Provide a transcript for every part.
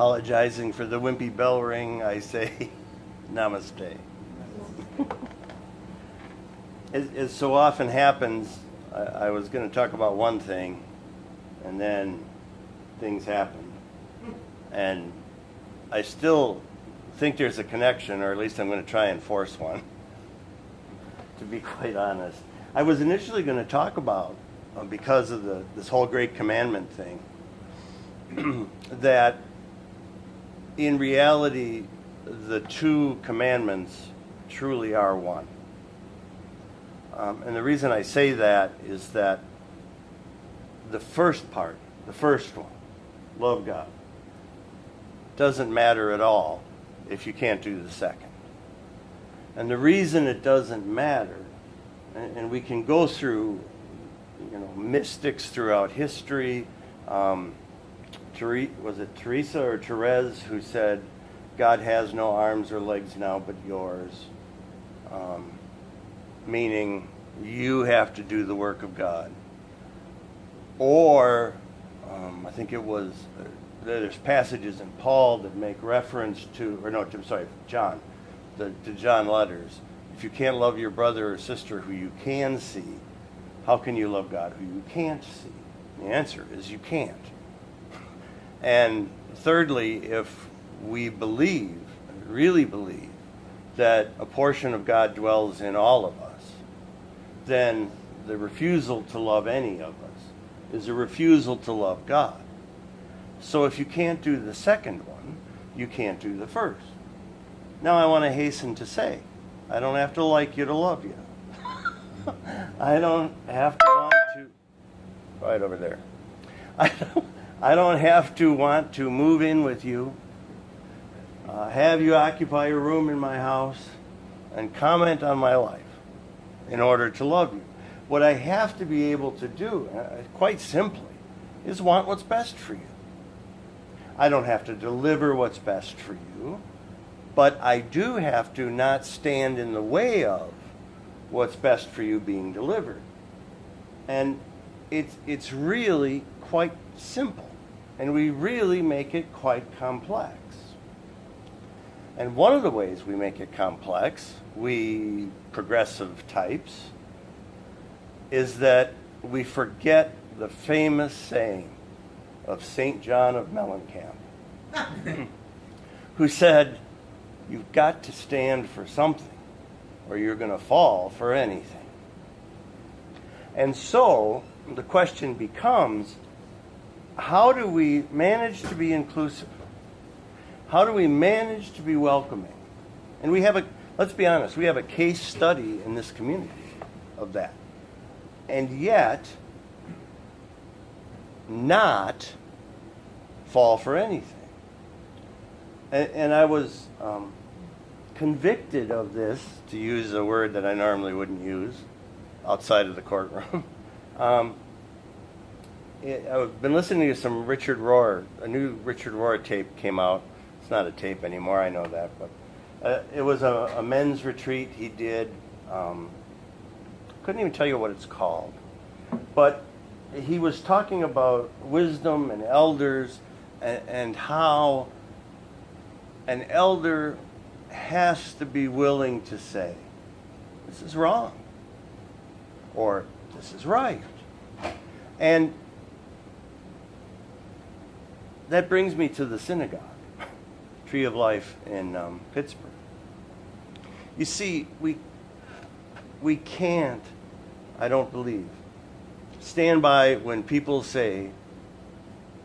apologizing for the wimpy bell ring, I say namaste. As so often happens, I was going to talk about one thing, and then things happened. And I still think there's a connection, or at least I'm going to try and force one, to be quite honest. I was initially going to talk about, because of this whole Great Commandment thing, that in reality, the two commandments truly are one. And the reason I say that is that the first part, the first one, love God, doesn't matter at all if you can't do the second. And the reason it doesn't matter, and we can go through, mystics throughout history. Was it Teresa or Therese who said, God has no arms or legs now but yours? Meaning you have to do the work of God. Or, I think it was, there's passages in Paul that make reference to, John, the John letters. If you can't love your brother or sister who you can see, how can you love God who you can't see? The answer is you can't. And thirdly, if we believe, really believe, that a portion of God dwells in all of us, then the refusal to love any of us is a refusal to love God. So if you can't do the second one, you can't do the first. Now I want to hasten to say, I don't have to like you to love you. I don't have to want to, right over there. I don't have to want to move in with you, have you occupy a room in my house, and comment on my life in order to love you. What I have to be able to do, quite simply, is want what's best for you. I don't have to deliver what's best for you, but I do have to not stand in the way of what's best for you being delivered. And it's really quite simple, and we really make it quite complex. And one of the ways we make it complex, we progressive types, is that we forget the famous saying of St. John of Mellencamp, who said, you've got to stand for something, or you're going to fall for anything. And so the question becomes, how do we manage to be inclusive? How do we manage to be welcoming? And let's be honest, we have a case study in this community of that. And yet, not fall for anything. And I was convicted of this, to use a word that I normally wouldn't use outside of the courtroom. I've been listening to some Richard Rohr. A new Richard Rohr tape came out. It's not a tape anymore, I know that, but it was a men's retreat he did. Couldn't even tell you what it's called. But he was talking about wisdom and elders and how an elder has to be willing to say, this is wrong, or this is right. And that brings me to the synagogue, Tree of Life in Pittsburgh. You see, we can't, I don't believe, stand by when people say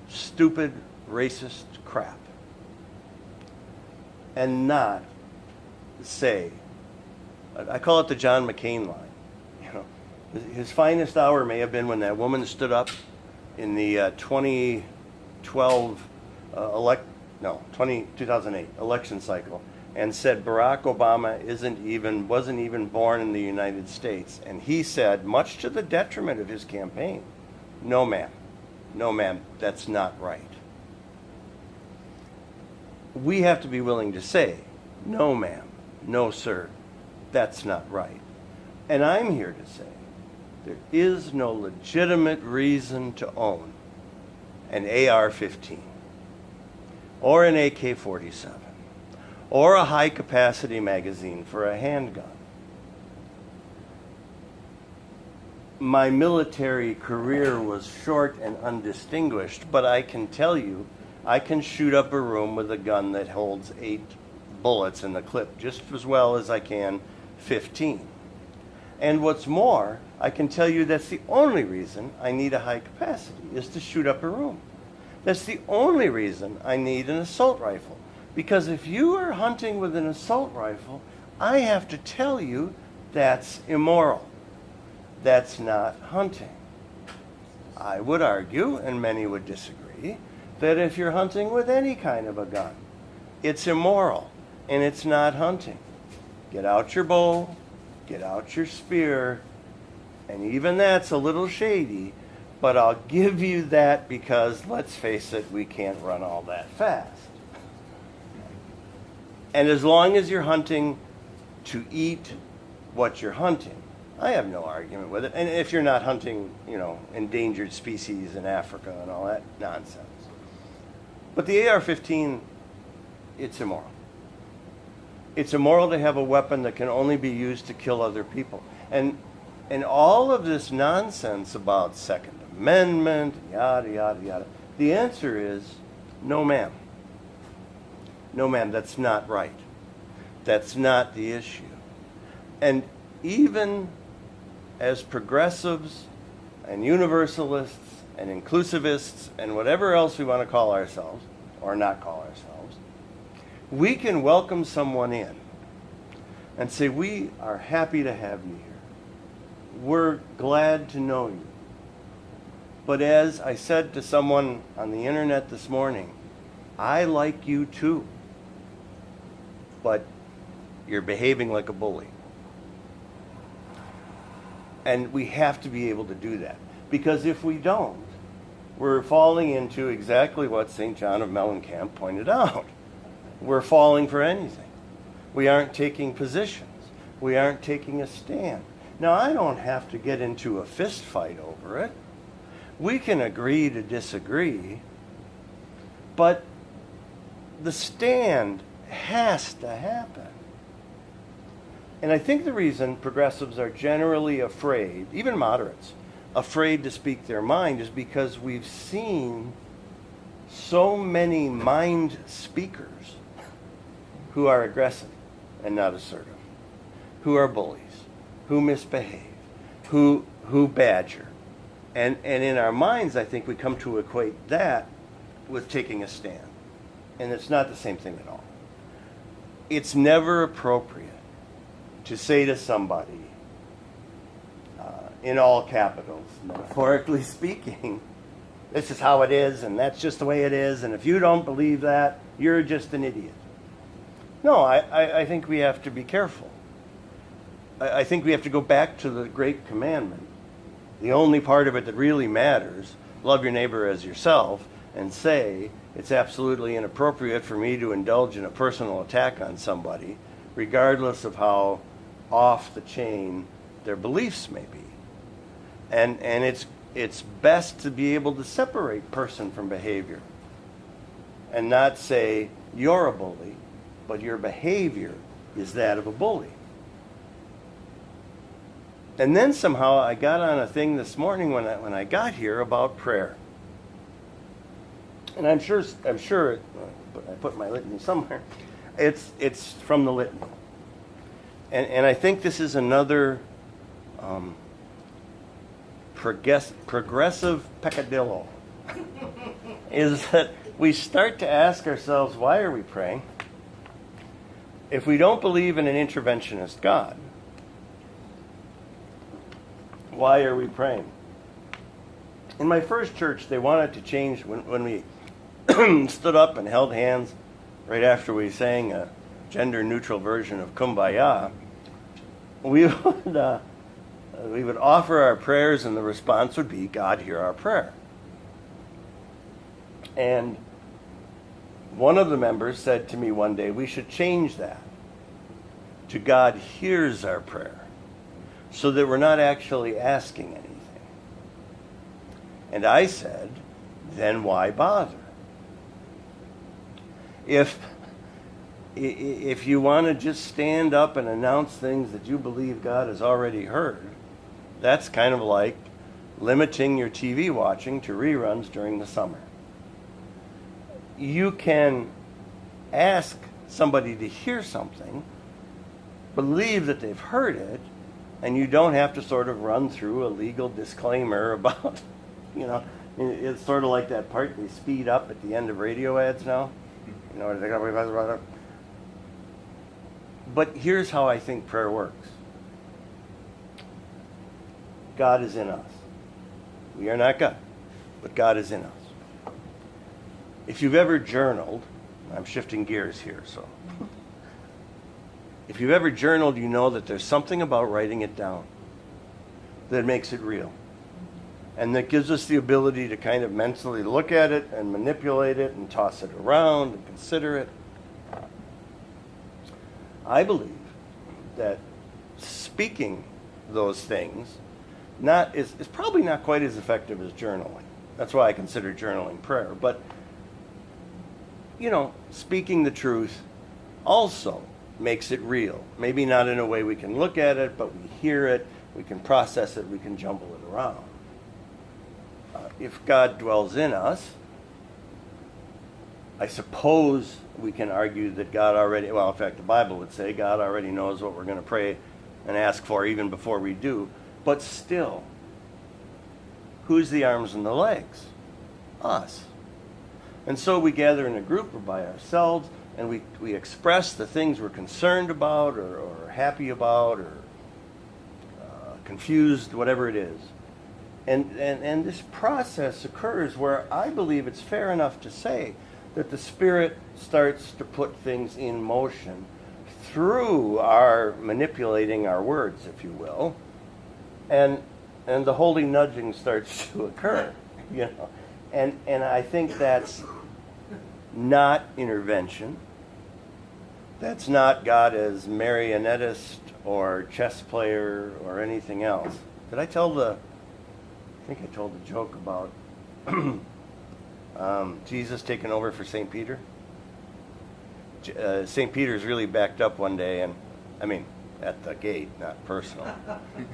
stupid, racist crap and not say, I call it the John McCain line. His finest hour may have been when that woman stood up in the 2012 2008 election cycle and said Barack Obama wasn't even born in the United States. And he said, much to the detriment of his campaign, no ma'am, that's not right. We have to be willing to say, no ma'am, no sir, that's not right. And I'm here to say, there is no legitimate reason to own an AR-15. or an AK-47 or a high-capacity magazine for a handgun. My military career was short and undistinguished, but I can tell you, I can shoot up a room with a gun that holds 8 bullets in the clip just as well as I can 15. And what's more, I can tell you that's the only reason I need a high capacity, is to shoot up a room. That's the only reason I need an assault rifle. Because if you are hunting with an assault rifle, I have to tell you that's immoral. That's not hunting. I would argue, and many would disagree, that if you're hunting with any kind of a gun, it's immoral and it's not hunting. Get out your bow, get out your spear, and even that's a little shady, but I'll give you that because, let's face it, we can't run all that fast. And as long as you're hunting to eat what you're hunting, I have no argument with it. And if you're not hunting, endangered species in Africa and all that nonsense. But the AR-15, it's immoral. It's immoral to have a weapon that can only be used to kill other people. And all of this nonsense about Second Amendment, yada, yada, yada, the answer is no, ma'am. No, ma'am, that's not right. That's not the issue. And even as progressives and universalists and inclusivists and whatever else we want to call ourselves, or not call ourselves, we can welcome someone in and say, we are happy to have you here. We're glad to know you. But as I said to someone on the internet this morning, I like you too, but you're behaving like a bully. And we have to be able to do that. Because if we don't, we're falling into exactly what St. John of Mellencamp pointed out. We're falling for anything. We aren't taking positions. We aren't taking a stand. Now, I don't have to get into a fist fight over it. We can agree to disagree, but the stand has to happen. And I think the reason progressives are generally afraid, even moderates, afraid to speak their mind is because we've seen so many mind speakers who are aggressive and not assertive, who are bullies, who misbehave, who badger. And in our minds, I think we come to equate that with taking a stand. And it's not the same thing at all. It's never appropriate to say to somebody, in all capitals, metaphorically speaking, this is how it is, and that's just the way it is, and if you don't believe that, you're just an idiot. No, I think we have to be careful. I think we have to go back to the great commandment, the only part of it that really matters, love your neighbor as yourself, and say it's absolutely inappropriate for me to indulge in a personal attack on somebody, regardless of how off the chain their beliefs may be. And it's best to be able to separate person from behavior and not say you're a bully, but your behavior is that of a bully. And then somehow I got on a thing this morning when I got here about prayer. And I'm sure I put my litany somewhere. It's from the litany. And I think this is another progressive peccadillo, is that we start to ask ourselves, why are we praying? If we don't believe in an interventionist God, why are we praying? In my first church, they wanted to change when we stood up and held hands right after we sang a gender-neutral version of Kumbaya. We would offer our prayers, and the response would be, God, hear our prayer. And one of the members said to me one day, we should change that to God hears our prayer, so that we're not actually asking anything. And I said, then why bother? If you want to just stand up and announce things that you believe God has already heard, that's kind of like limiting your TV watching to reruns during the summer. You can ask somebody to hear something, believe that they've heard it, and you don't have to sort of run through a legal disclaimer about, it's sort of like that part they speed up at the end of radio ads now. But here's how I think prayer works. God is in us. We are not God, but God is in us. If you've ever journaled, I'm shifting gears here, so. If you've ever journaled, you know that there's something about writing it down that makes it real. And that gives us the ability to kind of mentally look at it and manipulate it and toss it around and consider it. I believe that speaking those things is probably not quite as effective as journaling. That's why I consider journaling prayer. But, speaking the truth also makes it real. Maybe not in a way we can look at it, but we hear it, we can process it, we can jumble it around. If God dwells in us, I suppose we can argue that God already, in fact, the Bible would say God already knows what we're going to pray and ask for even before we do. But still, who's the arms and the legs? Us. And so we gather in a group or by ourselves, and we express the things we're concerned about or happy about or confused, whatever it is. And this process occurs where I believe it's fair enough to say that the Spirit starts to put things in motion through our manipulating our words, if you will, and the holy nudging starts to occur, And I think that's not intervention. That's not God as marionettist or chess player or anything else. Did I told the joke about Jesus taking over for St. Peter. St. Peter's really backed up one day, and at the gate, not personal.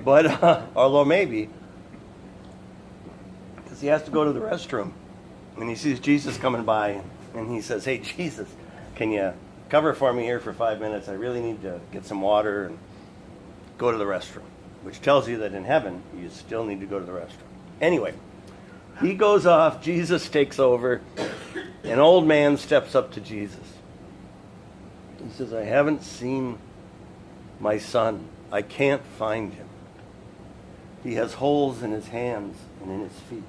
But, although maybe, because he has to go to the restroom. And he sees Jesus coming by, and he says, "Hey, Jesus, can you cover for me here for 5 minutes? I really need to get some water and go to the restroom." Which tells you that in heaven, you still need to go to the restroom. Anyway, he goes off, Jesus takes over, an old man steps up to Jesus. He says, "I haven't seen my son. I can't find him. He has holes in his hands and in his feet."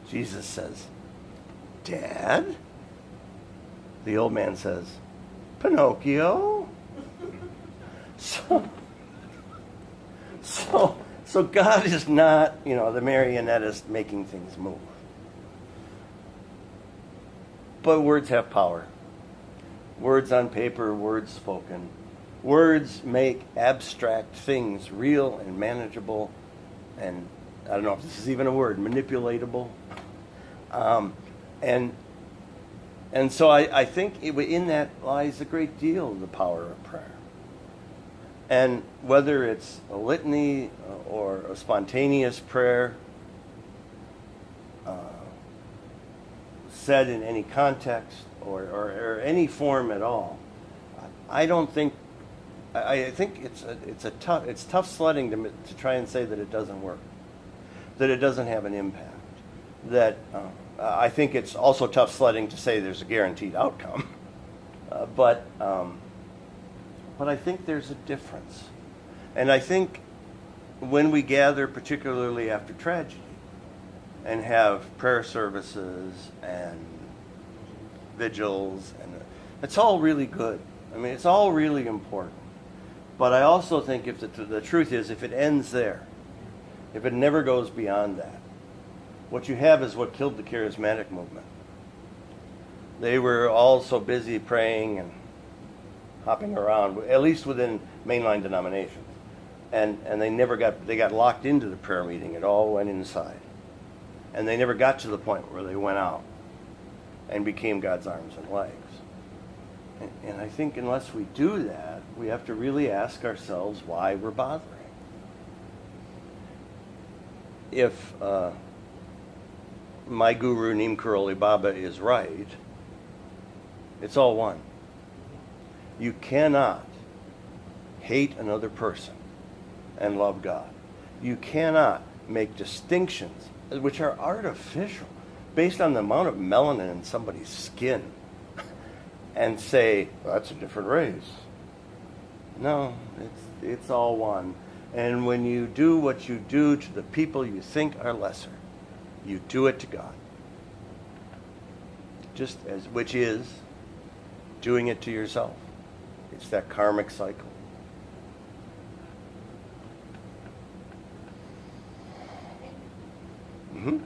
Jesus says, "Dad?" The old man says, "Pinocchio?" So God is not, the marionettist making things move. But words have power. Words on paper, words spoken. Words make abstract things real and manageable, and I don't know if this is even a word, manipulatable. And so I think in that lies a great deal of the power of prayer. And whether it's a litany or a spontaneous prayer said in any context or any form at all, I think it's tough sledding to try and say that it doesn't work, that it doesn't have an impact. That I think it's also tough sledding to say there's a guaranteed outcome, but I think there's a difference. And I think when we gather, particularly after tragedy, and have prayer services and vigils, and it's all really good. It's all really important. But I also think if the truth is, if it ends there, if it never goes beyond that, what you have is what killed the charismatic movement. They were all so busy praying and hopping around, at least within mainline denominations. And they got locked into the prayer meeting. It all went inside. And they never got to the point where they went out. and became God's arms and legs. And I think unless we do that, we have to really ask ourselves why we're bothering. If my guru Neem Karoli Baba is right, it's all one. You cannot hate another person and love God. You cannot make distinctions which are artificial based on the amount of melanin in somebody's skin and say, well, that's a different race. No, it's all one. And when you do what you do to the people you think are lesser, you do it to God. Which is doing it to yourself. It's that karmic cycle. Mm-hmm.